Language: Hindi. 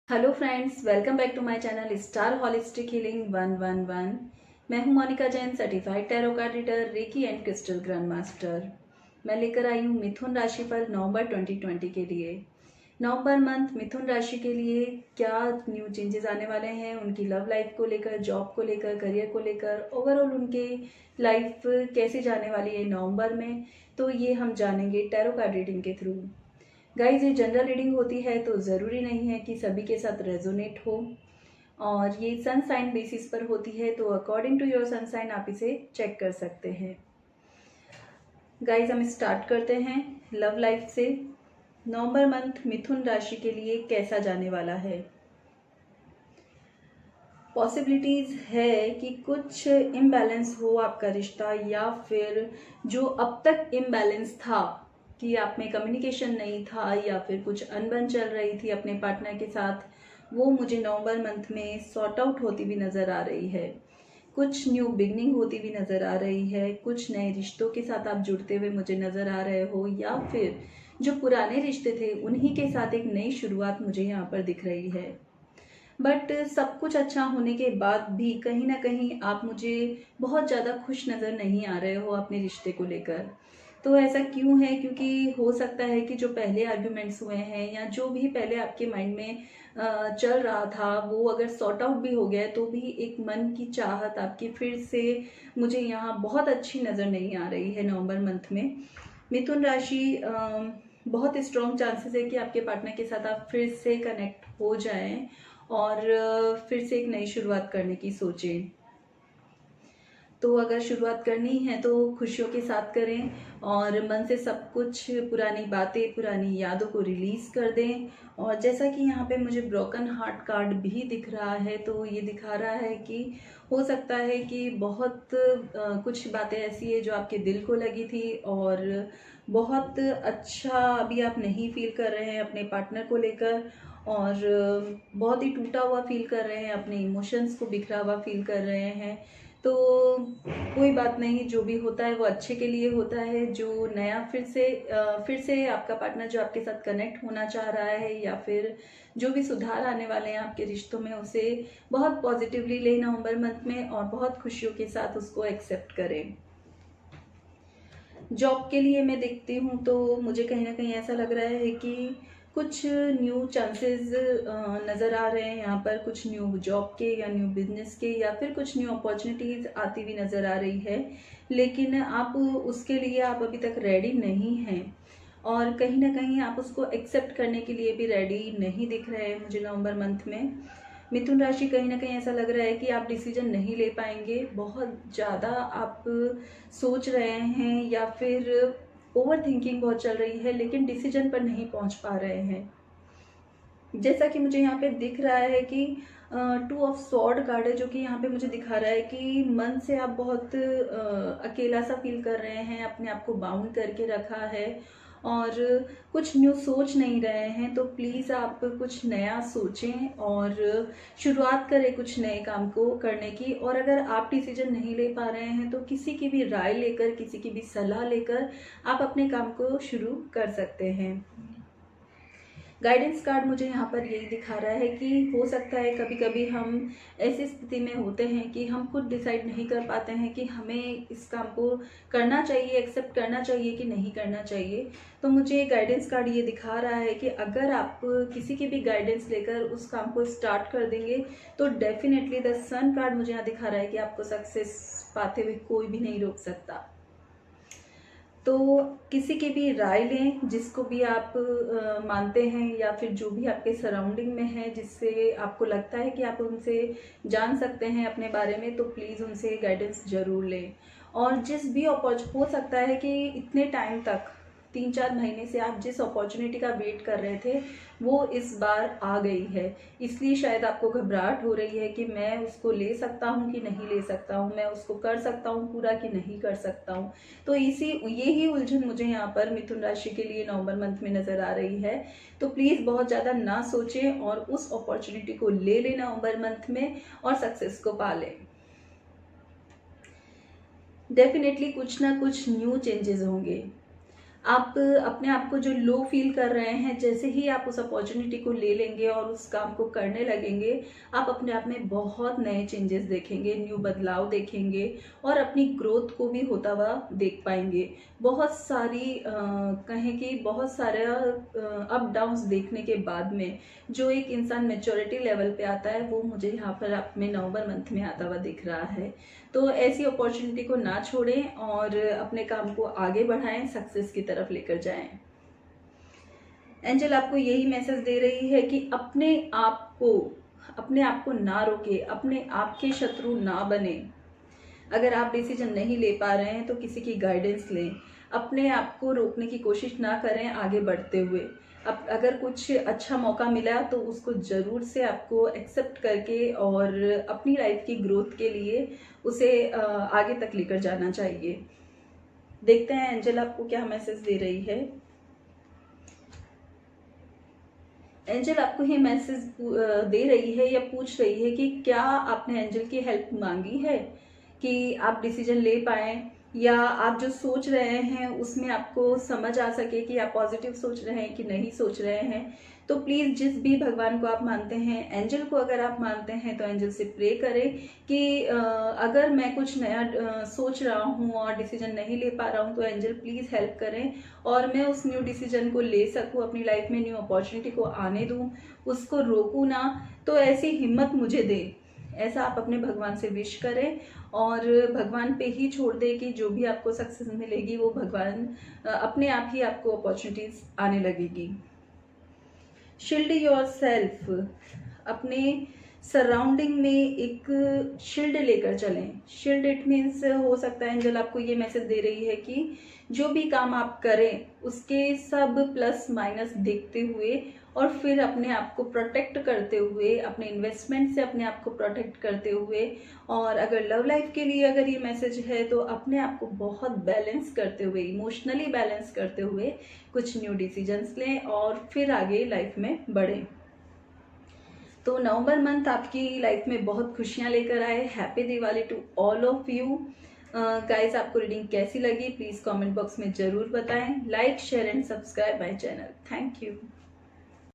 Hello friends, welcome back to my channel star holistic healing 111। मैं हूं Monika Jain, certified tarot card reader, reiki and crystal grand master. मैं लेकर आई हूं मिथुन राशि पर नवंबर 2020 के लिए। नवंबर मंथ मिथुन राशि के लिए क्या न्यू चेंजेस आने वाले हैं, उनकी लव लाइफ को लेकर, जॉब को लेकर, करियर को लेकर, ओवरऑल उनके लाइफ कैसे जाने वाली है नवंबर में, तो ये हम जानेंगे टैरो कार्ड रीडिंग के थ्रू। गाइज, ये जनरल रीडिंग होती है तो ज़रूरी नहीं है कि सभी के साथ रेजोनेट हो, और ये सन साइन बेसिस पर होती है, तो according to your sun sign आप इसे चेक कर सकते हैं। गाइज, हम स्टार्ट करते हैं लव लाइफ से। नवंबर मंथ मिथुन राशि के लिए कैसा जाने वाला है। पॉसिबिलिटीज़ है कि कुछ इम्बैलेंस हो आपका रिश्ता, या फिर जो अब तक इम्बैलेंस था कि आप में कम्युनिकेशन नहीं था, या फिर कुछ अनबन चल रही थी अपने पार्टनर के साथ, वो मुझे नवंबर मंथ में सॉर्ट आउट होती भी नज़र आ रही है। कुछ न्यू बिगनिंग होती भी नज़र आ रही है, कुछ नए रिश्तों के साथ आप जुड़ते हुए मुझे नज़र आ रहे हो, या फिर जो पुराने रिश्ते थे उन्हीं के साथ एक नई शुरुआत मुझे यहाँ पर दिख रही है। बट सब कुछ अच्छा होने के बाद भी कहीं ना कहीं आप मुझे बहुत ज़्यादा खुश नज़र नहीं आ रहे हो अपने रिश्ते को लेकर। तो ऐसा क्यों है? क्योंकि हो सकता है कि जो पहले आर्ग्यूमेंट्स हुए हैं, या जो भी पहले आपके माइंड में चल रहा था, वो अगर सॉर्ट आउट भी हो गया है, तो भी एक मन की चाहत आपकी फिर से मुझे यहाँ बहुत अच्छी नज़र नहीं आ रही है नवंबर मंथ में। मिथुन राशि, बहुत स्ट्रॉन्ग चांसेस है कि आपके पार्टनर के साथ आप फिर से कनेक्ट हो जाएं, और फिर से एक नई शुरुआत करने की सोचें। तो अगर शुरुआत करनी है तो खुशियों के साथ करें, और मन से सब कुछ पुरानी बातें, पुरानी यादों को रिलीज़ कर दें। और जैसा कि यहाँ पे मुझे ब्रोकन हार्ट कार्ड भी दिख रहा है, तो ये दिखा रहा है कि हो सकता है कि बहुत कुछ बातें ऐसी है जो आपके दिल को लगी थी, और बहुत अच्छा अभी आप नहीं फील कर रहे हैं अपने पार्टनर को लेकर, और बहुत ही टूटा हुआ फील कर रहे हैं, अपने इमोशंस को बिखरा हुआ फील कर रहे हैं। तो कोई बात नहीं, जो भी होता है वो अच्छे के लिए होता है। जो नया फिर से आपका पार्टनर जो आपके साथ कनेक्ट होना चाह रहा है, या फिर जो भी सुधार आने वाले हैं आपके रिश्तों में, उसे बहुत पॉजिटिवली लें नवंबर मंथ में, और बहुत खुशियों के साथ उसको एक्सेप्ट करें। जॉब के लिए मैं देखती हूँ तो मुझे कहीं ना कहीं ऐसा लग रहा है कि कुछ न्यू चांसेस नज़र आ रहे हैं यहाँ पर, कुछ न्यू जॉब के या न्यू बिजनेस के, या फिर कुछ न्यू अपॉर्चुनिटीज़ आती हुई नज़र आ रही है। लेकिन आप उसके लिए आप अभी तक रेडी नहीं हैं, और कहीं ना कहीं आप उसको एक्सेप्ट करने के लिए भी रेडी नहीं दिख रहे हैं मुझे नवंबर मंथ में। मिथुन राशि, कहीं ना कहीं ऐसा लग रहा है कि आप डिसीजन नहीं ले पाएंगे, बहुत ज़्यादा आप सोच रहे हैं, या फिर ओवर थिंकिंग बहुत चल रही है, लेकिन डिसीजन पर नहीं पहुंच पा रहे हैं। जैसा कि मुझे यहाँ पे दिख रहा है कि 2 ऑफ सॉर्ड कार्ड है, जो कि यहाँ पे मुझे दिखा रहा है कि मन से आप बहुत अकेला सा फील कर रहे हैं, अपने आप को बाउंड करके रखा है, और कुछ न्यू सोच नहीं रहे हैं। तो प्लीज़ आप कुछ नया सोचें, और शुरुआत करें कुछ नए काम को करने की। और अगर आप डिसीजन नहीं ले पा रहे हैं तो किसी की भी राय लेकर, किसी की भी सलाह लेकर आप अपने काम को शुरू कर सकते हैं। गाइडेंस कार्ड मुझे यहाँ पर यही दिखा रहा है कि हो सकता है कभी कभी हम ऐसी स्थिति में होते हैं कि हम खुद डिसाइड नहीं कर पाते हैं कि हमें इस काम को करना चाहिए, एक्सेप्ट करना चाहिए कि नहीं करना चाहिए। तो मुझे गाइडेंस कार्ड ये दिखा रहा है कि अगर आप किसी की भी गाइडेंस लेकर उस काम को स्टार्ट कर देंगे, तो डेफिनेटली द सन कार्ड मुझे यहाँ दिखा रहा है कि आपको सक्सेस पाते हुए कोई भी नहीं रोक सकता। तो किसी की भी राय लें, जिसको भी आप मानते हैं, या फिर जो भी आपके सराउंडिंग में है, जिससे आपको लगता है कि आप उनसे जान सकते हैं अपने बारे में, तो प्लीज़ उनसे गाइडेंस ज़रूर लें। और जिस भी हो सकता है कि इतने टाइम तक 3-4 महीने से आप जिस अपॉर्चुनिटी का वेट कर रहे थे, वो इस बार आ गई है। इसलिए शायद आपको घबराहट हो रही है कि मैं उसको ले सकता हूँ कि नहीं ले सकता हूँ, मैं उसको कर सकता हूँ पूरा कि नहीं कर सकता हूँ। तो यही उलझन मुझे यहाँ पर मिथुन राशि के लिए नवंबर मंथ में नज़र आ रही है। तो प्लीज़ बहुत ज़्यादा ना सोचें, और उस अपॉर्चुनिटी को ले लें नवंबर मंथ में, और सक्सेस को पा लें। डेफिनेटली कुछ ना कुछ न्यू चेंजेस होंगे। आप अपने आप को जो लो फील कर रहे हैं, जैसे ही आप उस अपॉर्चुनिटी को ले लेंगे और उस काम को करने लगेंगे, आप अपने आप में बहुत नए चेंजेस देखेंगे, न्यू बदलाव देखेंगे और अपनी ग्रोथ को भी होता हुआ देख पाएंगे। बहुत सारी कहें कि बहुत सारा अप डाउन्स देखने के बाद में जो एक इंसान मेच्योरिटी लेवल पे आता है, वो मुझे यहाँ पर अपने नवंबर मंथ में आता हुआ दिख रहा है। तो ऐसी अपॉर्चुनिटी को ना छोड़ें और अपने काम को आगे बढ़ाएं, सक्सेस की तरफ लेकर जाएं। एंजल आपको यही मैसेज दे रही है कि अपने आप को ना रोके, अपने आप के शत्रु ना बने। अगर आप डिसीजन नहीं ले पा रहे हैं तो किसी की गाइडेंस लें, अपने आप को रोकने की कोशिश ना करें आगे बढ़ते हुए। अब अगर कुछ अच्छा मौका मिला तो उसको ज़रूर से आपको एक्सेप्ट करके और अपनी लाइफ की ग्रोथ के लिए उसे आगे तक लेकर जाना चाहिए। देखते हैं एंजल आपको क्या मैसेज दे रही है। एंजल आपको ये मैसेज दे रही है या पूछ रही है कि क्या आपने एंजल की हेल्प मांगी है कि आप डिसीजन ले पाएं, या आप जो सोच रहे हैं उसमें आपको समझ आ सके कि आप पॉजिटिव सोच रहे हैं कि नहीं सोच रहे हैं। तो प्लीज़ जिस भी भगवान को आप मानते हैं, एंजल को अगर आप मानते हैं तो एंजल से प्रे करें कि अगर मैं कुछ नया सोच रहा हूँ और डिसीजन नहीं ले पा रहा हूँ तो एंजल प्लीज़ हेल्प करें और मैं उस न्यू डिसीजन को ले सकूँ, अपनी लाइफ में न्यू अपॉर्चुनिटी को आने दूँ, उसको रोकूँ ना। तो ऐसी हिम्मत मुझे दे, ऐसा आप अपने भगवान से विश करें और भगवान पे ही छोड़ दें कि जो भी आपको सक्सेस मिलेगी वो भगवान अपने आप ही आपको अपॉर्चुनिटीज आने लगेगी। शील्ड योर सेल्फ, अपने सराउंडिंग में एक शील्ड लेकर चलें। शील्ड इट मीन्स हो सकता है एंजल आपको ये मैसेज दे रही है कि जो भी काम आप करें उसके सब प्लस माइनस देखते हुए और फिर अपने आप को प्रोटेक्ट करते हुए, अपने इन्वेस्टमेंट से अपने आप को प्रोटेक्ट करते हुए, और अगर लव लाइफ के लिए अगर ये मैसेज है तो अपने आप को बहुत बैलेंस करते हुए, इमोशनली बैलेंस करते हुए कुछ न्यू डिसीजंस लें और फिर आगे लाइफ में बढ़ें। तो नवंबर मंथ आपकी लाइफ में बहुत खुशियां लेकर आए। Happy Diwali to all of you guys. आपको रीडिंग कैसी लगी प्लीज़ कमेंट बॉक्स में ज़रूर बताएं। Like share and subscribe my channel. Thank you.